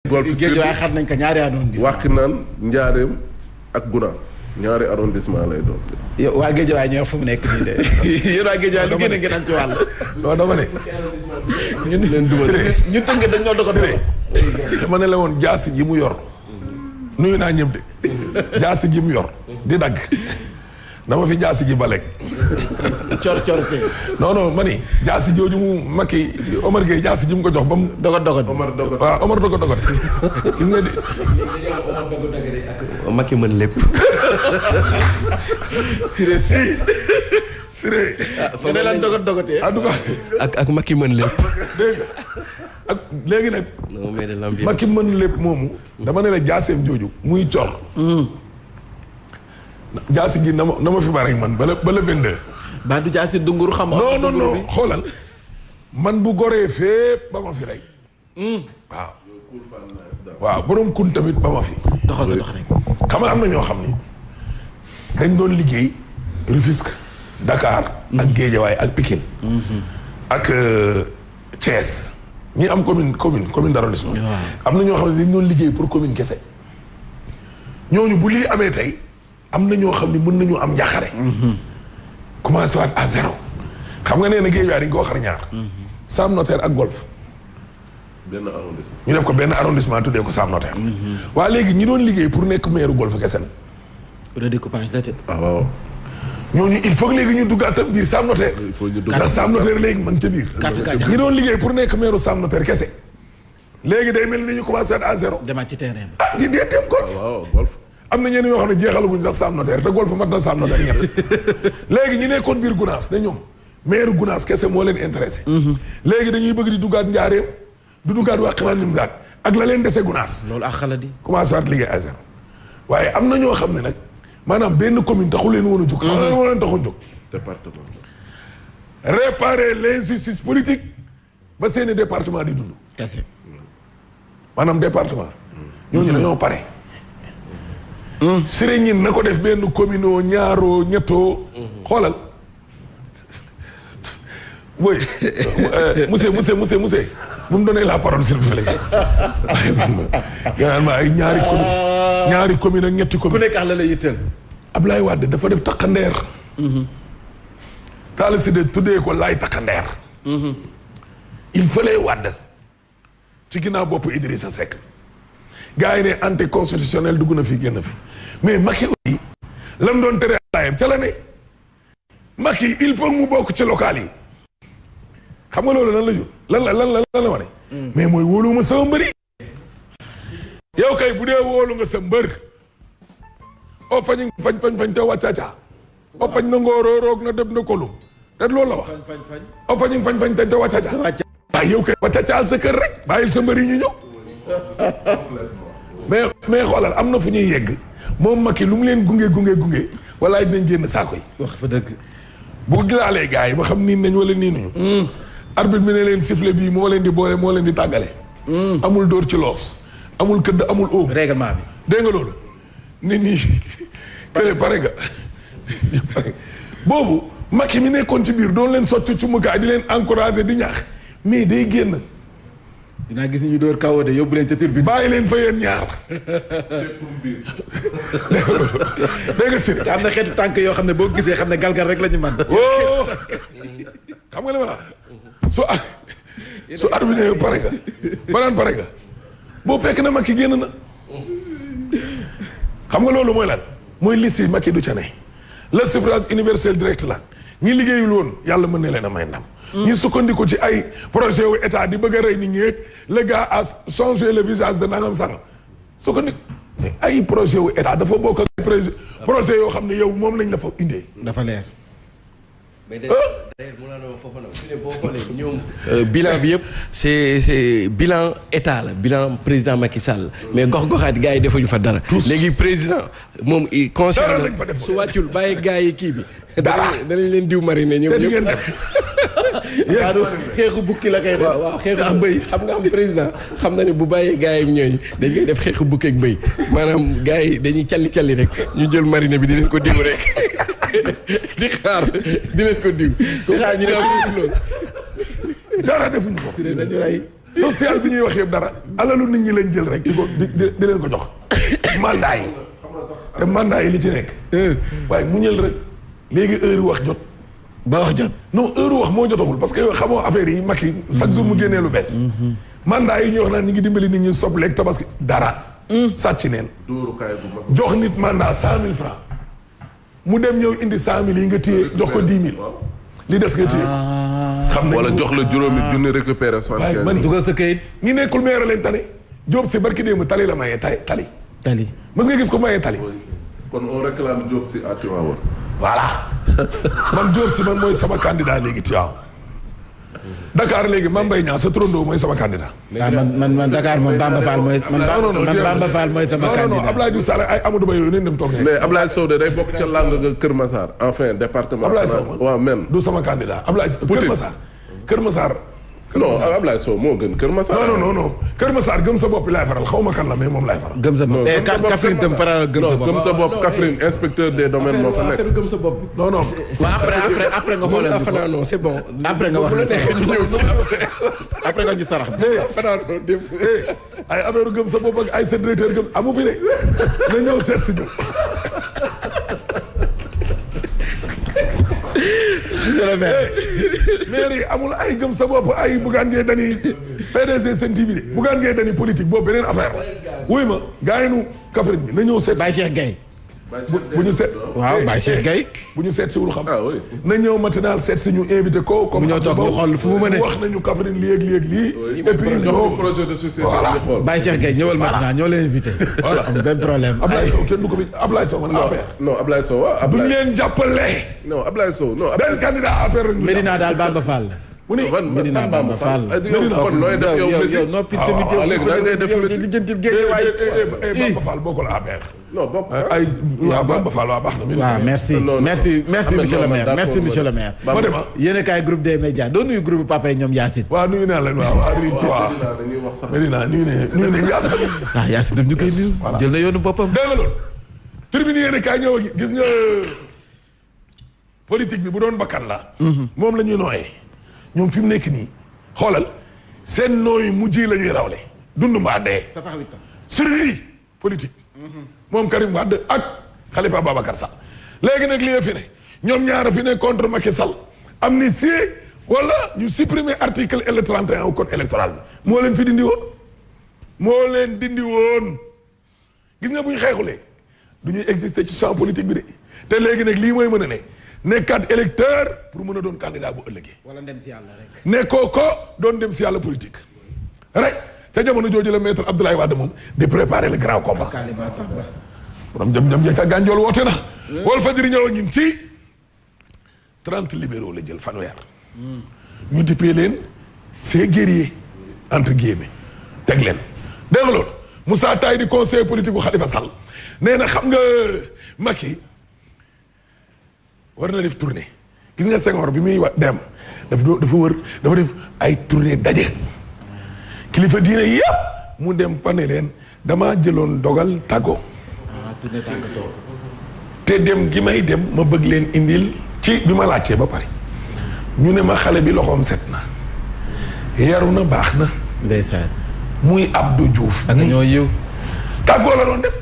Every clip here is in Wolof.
golf sud waaye xar nañ ko ñaari arrondissement. wax naan Njaareem ak Gunaas ñaari arrondissement lay doon. yow waa Géejawaay ñëw fu mu nekk nii de yéen waa Géejawaay lu gën a gën am ci wàll. non dama ne. ñun leen dugal ñu tënk dañ ñoo doog a dogal. dama ne la woon jaasi ji mu yor. nuyu naa ñëpp de. jaasi ji mu yor. di dagg. dama fi jaasi ji ba lekk. cor tey. non ma ni jaasi jooju mu Macky Omar Gueye jaasi ji mu ko jox ba mu. dogot. waaw Omar dogot. gis nga di. Macky mën lépp. Siré. fa ne lan dogotee. en tout cas. ak Macky mën lépp. dégg nga ak léegi nag. non mais de l'ambiance. Macky mën lépp moomu. dama ne la jaaseem jooju muy cor. jaasi gi na ma fi bari man ba le 22. ba du jaasi dungur xam. non xoolal man bu goree fépp ba ma fi rey. waaw borom kun tamit ba ma fi. doxal sa dox rek. xam nga am na ñoo xam ni dañ doon liggéey Rufisque Dakar. ak Guédiawaye ak Pikine. ak Thiès. ñi am commune d'arrondissement. am na ñoo xam ne dañ doon liggéey pour commune kese. ñooñu bu lii amee tey. am na ñoo xam ne mën nañu am njàqare. commencé waat à zéro. xam nga nee na Guédiawaye dañ koo xar ñaar. Sam Notaire ak Golf. benn arrondissement. ñu def ko benn arrondissement tuddee ko Sam Notaire. waa léegi ñi doon liggéey pour nekk maire Golf kese na. redécoupage la te. waaw. ñooñu il faut que léegi ñu duggaat tam biir Sam Notaire. il faut ñu ndax Sam Notaire léegi man ca biir. ñi doon liggéey pour nekk maire Sam Notaire kese. léegi day mel ni dañu commencé waat à zéro. demaat ci terrain bi. di dem Golf. waaw Golf. am na ñenn ñoo xam ne jeexalaguñ sax Sam Notaire te Golf mat na Sam Notaire ñett léegi ñi nekkoon biir Gunaas ne ñoom maire Gunaas kese moo leen intéressé. léegi dañuy bëgg di duggaat Njaareem du duggaat Wakhinane Nimzatt ak la leen dese Gunaas. loolu ak xala di. commencé waat liggéey à zéro waaye am na ñoo xam ne nag maanaam benn commune taxu leen woon a jóg. xam nga moo leen taxoon jóg. département. réparer l'injustice politique ba seeni département di dund. kese. maanaam département. ñooñu dañoo pare. sëriñ ñi na ko def benn commune oo ñaaroo ñettoo. xoolal booy monsieur bu mu donné la parole s'il vous plaît. nga naan ma ay ñaari commune ak ñetti commune. ku nekk la lay yitteel. Ablaye Wade dafa def takkandeer. Talla Sylla tuddee ko laay takkandeer. il fallait Wade ci ginnaaw bopp Idrissa Seck. gars yi ne anticonstitutionnel dugg na fi génn fi mais Macky aussi lam doon tere laayam ca la ne Macky il faut mu bokk ci local yi xam nga loolu lan la jur lan la wane mais mooy wóoluwuma sama mbëri yow kay bu dee wóolu nga sa mbër o fañ te wàccaca o fañ na ngooroo roog na dem na kolum te loolu la wax o fañ te wàccaca waaye yow kay wàccacaal sa kër rek bàyyil sa mbëri ñu ñëw mais xoolal am na fu ñuy yegg moom Macky lu mu leen gunge walaay dinañ génn saako yi. wax fa dëgg. bu gilaalee gars yi ba xam nii nañ wala nii nañu. arbitre bi ne leen sifflet bii moo leen di boole moo leen di tàggale. amul dóor ci loos amul këdd amul óom. règlement bi. dégg nga loolu. nit ñi kële pare nga boobu Macky mi nekkoon ci biir doon leen sotti cumukaay di leen encouragé di ñaax mais day génn. dinaa gis ni ñu door kaw de yóbbu leen ca tur bi. bàyyi leen fa yéen ñaar. dégg nga si. te am na xeetu tànk yoo xam ne boo gisee xam ne galgal rek la ñu mën. xam nga li ma la su arbitre pare nga banaan pare nga boo fekk na Macky génn na. xam nga loolu mooy lan mooy liste yi Macky du ca ne. le suffrage universel direct la ñi liggéeyul woon yàlla mën na leen a may ndam. ñu sukkandiku ci ay projet wu état di bëgg a rey nit ñi le gars a changé le visage de nangam sangam sukkandiku ay projet wu état dafa bokk ak projet yoo xam ne yow moom lañ la fa indee. dafa leer. mais d'ailleurs mu naan foofu nag su ne boo xoolee ñoom bilan bi yëpp c'est bilan état la bilan président Macky Sall mais gox-goxaat gars yi defuñu fa dara. léegi président moom concerne su wàccul bàyyi gars yi kii bi. danañ leen diw marine ñoom ñëpp. waaw xeexu bukki la koy def. waaw xeexu bëy xam nga am président xam na ne bu bàyyee gars yi ak ñooñu dañ koy def xeexu bukki ak bëy maanaam gars yi dañuy calli rek ñu jël marine bi di leen ko diw rek. di xaar di leen ko diw. di xaar ñu ne am loolu. dara defuñu ko. dañu rey. social bi ñuy wax yëpp dara alalu nit ñi lañ jël rek di leen ko jox mandat yi te mandat yi li ci nekk waaye mu ñël rek léegi heure wax jot ba wax jot non heure wax moo jotagul parce que yow xamoo affaire yi Macky chaque jour mu génnee lu bees mandat yi ñuy wax naan ñi ngi dimbali nit ñi sobleeg tabaski dara sàcc neen jox nit mandat 100 000 francs mu dem ñëw indi 100 000 yi nga téye jox ko 10 000 li des nga téye xam nañ wala jox la juróomi junni récupéré 75 man dugal sa kayit ñi nekkul maire leen tane Diop si barki démb tali la mayee tali mës nga gis ko mayee tali kon on réclame Diop si à Tivaouane voilà man Diop si man mooy sama candidat léegi Tivaouane Dakar léegi Mame Mbaye Niang sa turandoo mooy sama candidat. man Dakar moom Bamba Fall mooy man Bamba Fall mooy sama candidat. non Abdoulaye Diouf Sarr ay Amadou Ba yooyu nañ dem toog ne. mais Abdoulaye Sow de day bokk ca làng nga Kër Massar enfin département. Abdoulaye Sow waaw même. du sama candidat Abdoulaye Kër Massar. non Abdoulaye Sow moo gën Kër Massar. non Kër Massar gëm sa bopp laay faral xaw ma kan la mais moom laay faral. gëm sa bopp Kaffrine tam faral gëm sa bopp Kaffrine inspecteur des domaines moo fa nekk. gëm sa bopp. non. après nga xoolal fanaa non c'est bon. après nga wax après nga ñu sarax. ay affaire gëm sa bopp ak ay sa directeur gëm amu fi de na ñëw seet si ñu. monsieur le maire. maire yi amul ay gëm sa bopp ay Bougane Gueye Dany PDG Sen TV de Bougane Gueye Dany politique boobu beneen affaire la wuy ma gars yi nu Kaffrine bi na ñëw seet Baye Cheikh Gueye. bu ñu seet. waaw Baye Cheikh Gueye. bu ñu seet si wul xam. na ñëw matinal seet si ñu invité ko. comme ñëw toog ñu xool fu mu mënee wax nañu Kaffrine lii ak lii ak lii. et puis ñoo projet de société. voilà Baye Cheikh Gueye ñëwal matinal ñoo lay invité. voilà am benn problème. Ablaye Sow kenn du ko fi Ablaye Sow man APR. non Ablaye Sow waaw duñ leen jàppale. non Ablaye Sow non. benn candidat APR rek ñu. Medina daal Bamba Fall. mu ni Medina Bamba Fall. kon nooy def yow yow noppi tamit yow léegi da ngay def lijjantil géej waaye. Bamba Fall bokkul APR. non bokk ay waaw Bamba Fall waaw baax na. waaw merci monsieur le maire merci monsieur le maire. ma dem yéen a kaay groupe des médias doo nuyu groupe papa yi ñoom Yacine. waaw nuyu naa leen waaw Revue Medina nuyu ne Yacine. Yacine daf ñu koy nuyu. jël na yoonu boppam. dégg nga loolu. tribune yéen a kaay ñëw gis nga politique bi bu doon bakkan la. moom la ñuy nooyee. ñoom fi mu nekk nii xoolal seen nooyu mujj la ñuy rawle dund mbaa dee. survie politique. moom Karim Wade ak Khalifa Babacar Sall. léegi nag li fi ne ñoom ñaara fi ne contre Macky Sall amnistie wala ñu supprimer article L31 au code électoral bi moo leen fi dindi woon gis nga bu ñu xeexulee du ñuy exister ci champ politique bi de te léegi nag lii mooy mën a ne nekkaat électeur pour mën a doon candidat bu ëllëgee. wala dem si yàlla rek. nekkoo ko doon dem si yàlla politique rek ca jamono jooju la maître Abdoulaye Wade moom di préparer le grand combat. borom jëm ja ca gànjool woote na. Walf Fadjri ñëw ak ñun ci 30 libéraux la jël fanweer. ñu dippee leen ces guerriers entre guillemets teg leen. dégg nga loolu Moussa Taye di conseiller politique bu Khalifa Sall nee na xam nga Macky war na def tournée gis nga Senghor bi muy dem dafa wër dafa def ay tournée daje kilifa diine yëpp mu dem fa ne leen damaa jëloon dogal tàggoo te dem gi may dem ma bëgg leen indil ci bi ma laajtee ba pare ñu ne ma xale bi loxoom set na yaru na baax na ndeysaan muy Abdou Diouf ak ñoo yiw tàggoo la doon def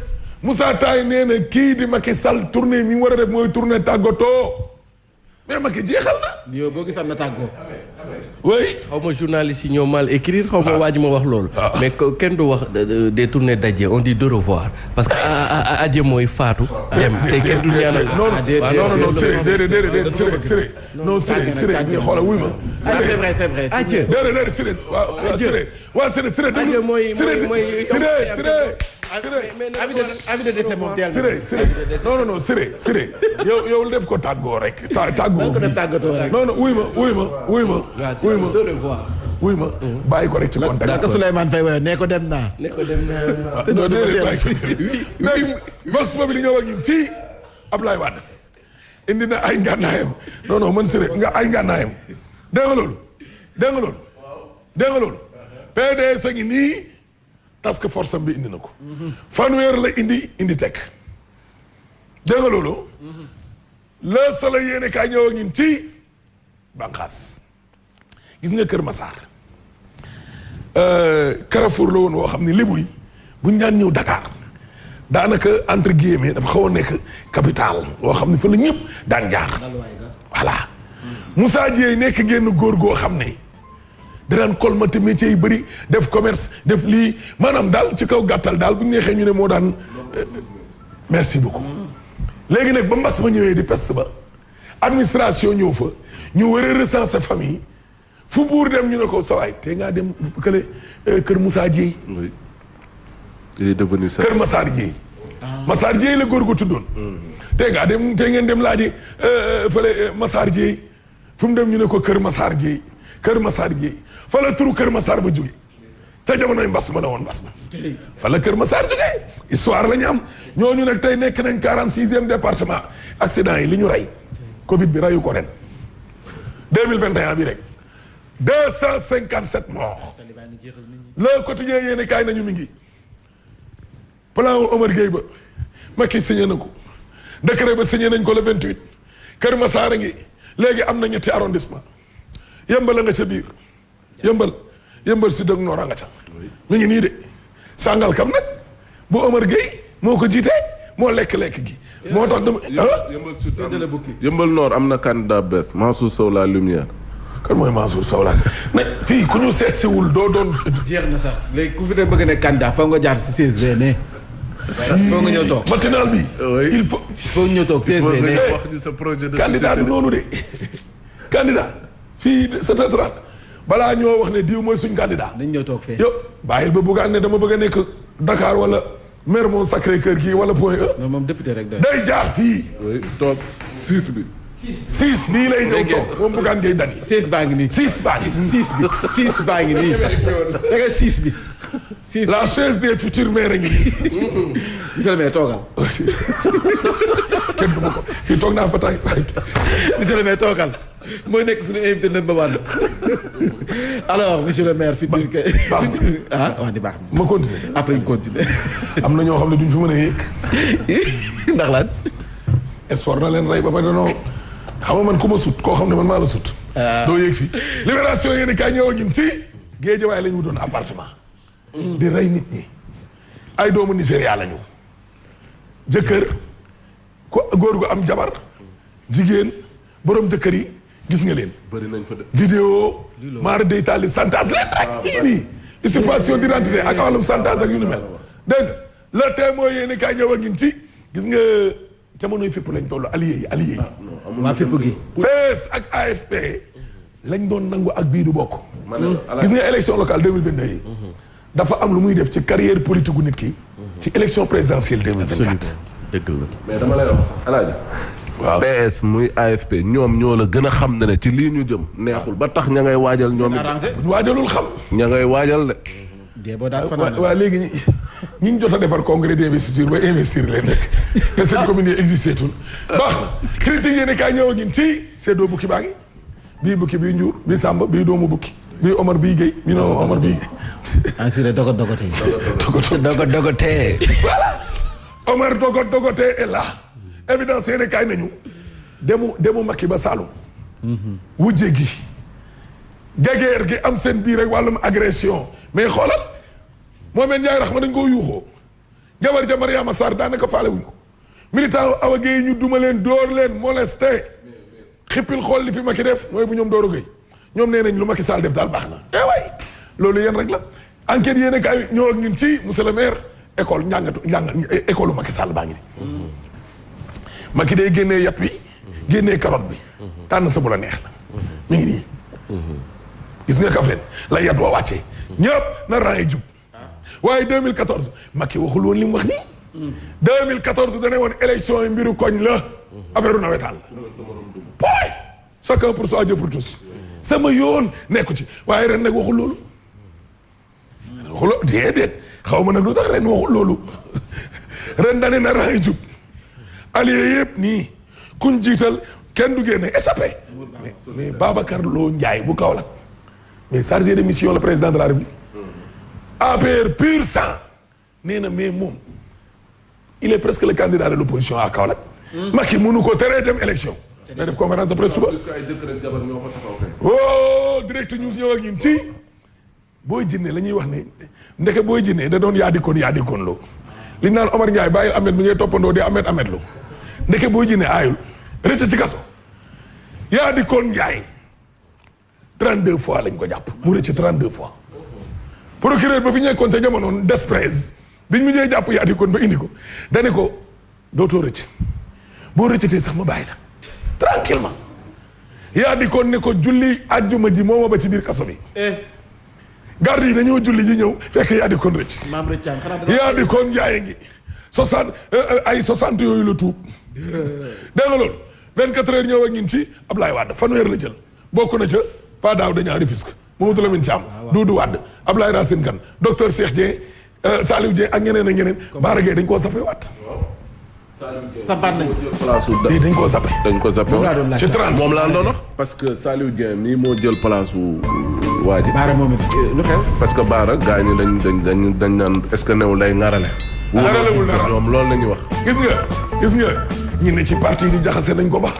Moussa Taye nee na kii di Macky Sall tournée mi war a def mooy tournée tàggatoo mais Macky jeexal na. yow boo gis am na tàggoo. oui. xaw ma journaliste yi ñoo mal écrire xaw ma waa ji ma wax loolu. mais kenn du wax des tournées daje on dit de revoir parce que aje mooy faatu. dem te kenn du ñaanal. non Siré non Siré ñu xoolal wuy ma. c'est vrai c'est vrai. aje déedéet Siré waaw Siré waaw Siré. aje mooy non Siré yow def ko tàggoo rek tàggoo non wuy ma bàyyi ko rek ci contexte ko Souleymane Faye waaye nee ko dem naa non déedéet bàyyi ko léegi vox boobu li ñëw ak ñun ci Ablaye Wade indi na ay ngànnaayam non man Siré nga ay ngànnaayam dégg nga loolu PDS a ngi nii task force am bi indi na ko fanweer la indi tekk dégg nga loolu Le Soleil yéene kaay ñëw ak ñun ci bànqaas gis nga Kër Massar Carrefour la woon woo xam ne lébu yi buñ daan ñëw Dakar daanaka entre guillemets dafa xaw a nekk capital woo xam ne fa la ñëpp daan jaar. voilà Moussa Dieye nekk génn góor goo xam ne danaan colmaté métiers yi bëri def commerce def lii maanaam daal ci kaw gàttal daal bu ñu neexee ñu ne moo daan merci beaucoup. léegi nag ba mbas ma ñëwee di peste ba administration ñëw fa ñu war a recenser famille fu buur dem ñu ne ko sawaay te ngaa dem kële kër Moussa Dieye. oui il est devenu ça. kër Massar Dieye. Massar Dieye la góor gu tuddoon. te ngaa dem te ngeen dem laaji fële Massar Dieye fu mu dem ñu ne ko kër Massar Dieye kër Massar Dieye fa la turu kër Massar ba jóge te jamonoy mbas ma la woon mbas ma fa la kër Massar jógee histoire la ñu am ñooñu nag tey nekk nañ 46e département accident yi li ñu rey Covid bi reyu ko ren 2021 bi rek 257 morts le quotidien yéene kaay nañu mi ngi plan wu Omar Gueye ba Macky signé na ko décret ba signé nañ ko le 28 kër Massar a ngi léegi am na ñetti arrondissement yëmbal a nga ca biir yëmbal si dëgg noora nga ca mi ngi nii de sàngal kam nag bu Omar Gueye moo ko jiite moo lekk-lekk gi moo tax dama yëmbal Nord am na candidat bees Mansour Sow la lumière. kan mooy Mansour Sow la ne fii ku ñu seet siwul doo doon jeex na sax léegi ku fi de bëgg ne candidat foog nga jaar si 16 ne foog nga ñëw toog matinal bi il faut foog ñëw toog 16 ne wax ñu sa projet de candidat du noonu de candidat fii 7h30 balaa ñoo wax ne diw mooy suñ candidat dañ ñëw toog fee yow bàyyil ba buggaan ne dama bëgg a nekk Dakar wala Mermoz Sacré-Cœur kii wala Point E non moom député rek doy day jaar fii toog 6 bi. 6 bii lay ñëw toog moom buggaan ngay dani 16 baa ngi nii 6 baa ngi 6 baa ngi nii danga 6 bi 6 la chaise des futurs maires a ngi nii monsieur le maire toogal kenn du ma ko fii toog naa fa tay monsieur le maire toogal mooy nekk suñu invité number one alors monsieur le maire futur baax ah wax di baax ma continuer après ñu continuer am na ñoo xam ne duñ fi mën a yéeg ndax lan espoir na leen rey ba pare danoo xam nga man ku ma sut koo xam ne man maa la sut doo yéeg fii libération yéen kaay ñëw ak ñun ci Géejawaay la ñu wutoon appartement di rey nit ñi ay doomu Nigéria la ñu jëkkër ko góor gu am jabar jigéen borom jëkkër yi gis nga leen bëri nañ fa de. vidéo maara day taali santage leen rek lii nii usurpation d'identité ak wàllum santage ak yu ni mel dégg nga le témoin yéen kaay ñëw ak ñun ci gis nga jamonoy fépp lañ toll allié yi waa fépp gi PS ak AFP lañ doon nangu ak bii du bokk gis nga élection locale 2022 yi dafa am lu muy def ci carrière politique gu nit ki ci élection présidentielle 2024 dëgg la mais dama lay wax Alaaji waaw PS muy AFP ñoom ñoo la gën a xam ne ci lii ñu jëm neexul ba tax ña ngay waajal ñoom it buñ waajalul xam ña ngay waajal de. dee daal fanaan waaw léegi ñi ñu jot a defar congrès d'investiture ba investir leen rek te seen commune yi existé tul baax na critique yéen kaay ñëw ak ñun ci seddoo bukki baa ngi bii bukki bii njuur bii sàmba bii doomu bukki bii Omar bii Guèye bii noonu Omar bii assuré dogotee voilà Omar dogotee est là évidence yéen kaay nañu demu Macky ba Saloum wujje gi gageer gi am seen biir rek wàllum agression mais xoolal Mohamed Ndiaye Rahma dañ koo yuuxoo jabar ja Mariama Sarr daanaka faale wuñ ko militant Awa Gueye ñu duma leen dóor leen molesté xippil xool li fi Macky def mooy bu ñoom Doro Gueye ñoom nee nañ lu Macky Sall def daal baax na waay loolu yéen rek la enquête yéen kaay ñëw ak ñun ci monsieur le maire école école Macky Sall baa ngi ni Macky day génnee yat wi génnee carotte bi tànn sa bu la neex la mi ngi nii gis nga kaf leen la yat waa wàccee ñëpp na ran yi jub waaye 2014 Macky waxul woon li mu wax nii 2014 dane woon élection yi mbiru koñ la affaire nawetaan la poy chacun pour soi Dieu pour tous sama yoon nekku ci waaye ren nag waxul loolu déedéet xaw ma nag lu tax ren waxul loolu ren dane na ran yi jub allié yëpp nii kuñ jiital kenn du génne échappé mais Babacar Lo Ndiaye bu Kaolack mais chargé de mission le président de la République APR pur sang nee na mais moom il est presque le candidat de l'opposition à Kaolack Macky mënu ko teree dem élection na def conférence de presse suba oh direct news ñëw ak ñun ci booy jinne la ñuy wax ne ndeke booy jinne da doon yaa dikkoon loo li ñu naan Omar Ndiaye bàyyi Ahmed mi ngay toppandoo di Ahmed lu ndeke booy jinne aayul rëcc ci kaso yaa dikkoon Ndiaye 32 fois lañ ko jàpp mu rëcc 32 fois procureur ba fi ñekkoon sa jamonoon desprez biñ mu ñëwee jàpp yaa dikkoon ba indi ko dane ko dootoo rëcc boo rëccatee sax ma bàyyi la tranquillement yaa dikkoon ne ko julli àjjuma ji moo ma ba ci biir kaso bi garde yi dañoo julli ji ñëw fekk yaa dikkoon rëcc yaa dikkoon Ndiaye ngi 60 yooyu la tuub dégg nga loolu 24 heures ñëw ak ñun ci Ablaye Wade fanweer la jël bokk na ca pas daaw dañaa Rufisque Mamadou Lamine Thiam Doudou Wade Ablaye Racine Kane docteur Cheikh Dieng Saliou Dieng ak ñeneen ak ñeneen Bara Gueye dañ koo sappe waat sabaat nañ dañ koo sappe ci 30 moom laa doon wax parce que Saliou Dieng mii moo jël place u waa ji Bara moom it lu xew parce que Bara gaa ñi dañ naan est-ce que newul day ngarale ngaralewul dara ñoom loolu la ñuy wax gis nga ñu ne ci parti di jaxase nañ ko baax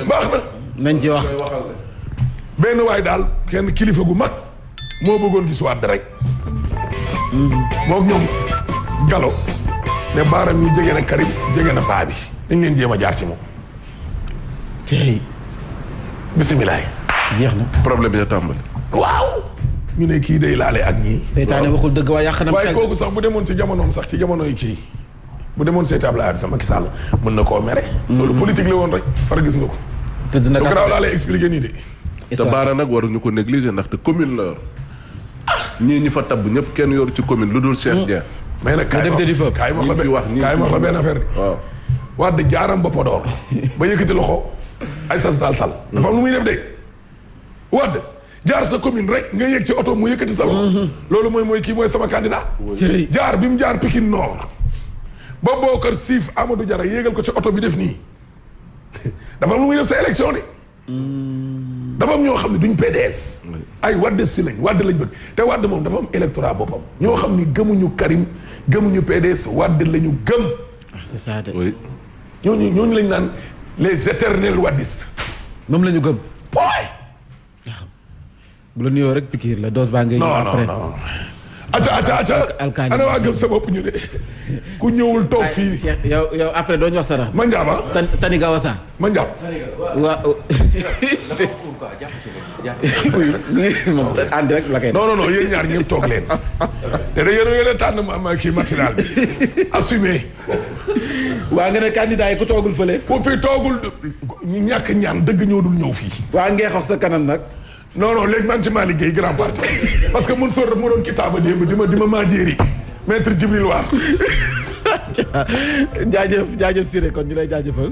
baax na nañ ci wax benn waay daal kenn kilifa gu mag moo bëggoon gis Wade rek mook ñoom Gallo ne Bara mi jege na Karim jege na paa bi dañ leen jéem a jaar ci moom tey bisimilaay jeex na problème ya tàmbali waaw ñu ne kii day laale ak ñii seytaane waxul dëgg waaye yàq na waaye kooku sax bu demoon ci jamonoom sax ci jamonoy kii bu demoon seeti Abdoulaye sax Macky Sall mën na koo mere loolu politique la woon rek far gis nga ko tëdd na lu garaaw laa lay expliquer nii de te Bara nag waruñu ko négliger ndaxte commune la yor ñii ñi fa tabb ñëpp kenn yor ci commune lu dul Cheikh Dieng mais nag kaay ma wax la benn affaire bi waaw Wade jaaram ba Podor ba yëkkati loxo Aïssata Tall Sall dafa am lu muy def de Wade jaar sa commune rek nga yëg ci oto mu yëkkati sa loxo loolu mooy kii mooy sama candidat jaar bi mu jaar Pikine Nord ba Bokar Siif Amadou Diarra yéegal ko ci oto bi def nii dafa am lu muy def sa élection de dafa am ñoo xam ne duñ PDS ay Wade si lañ bëgg te Wade moom dafa am électorat boppam ñoo xam ni gëmuñu Karim gëmuñu PDS Wade la ñu gëm c'est ça de oui ñooñu lañ naan les éternels wadistes moom la ñu gëm pooy bu la nuyoo rek pikiir la dose baa ngay ñëw après non acca alkaani ana waa gëm sa bopp ñu de ku ñëwul toog fii Cheikh yow après doo ñu wax sara ma njaaba tani gawasa ma njaab waaw moom ànd rek la koy non yéen ñaar ñëpp toog leen te da yéen tànn ma kii matinal bi assumé waa nga ne candidat yi ku toogul fële poppi toogul ñàkk ñaan dëgg ñoo dul ñëw fii waa ngee xox sa kanam nag non léegi man ci maa liggéey grand parti parce que mun sor daf ma doon kitaaba démb di ma maa jéeri maître Djibril War jaajëf Siré kon ñu lay jaajëfal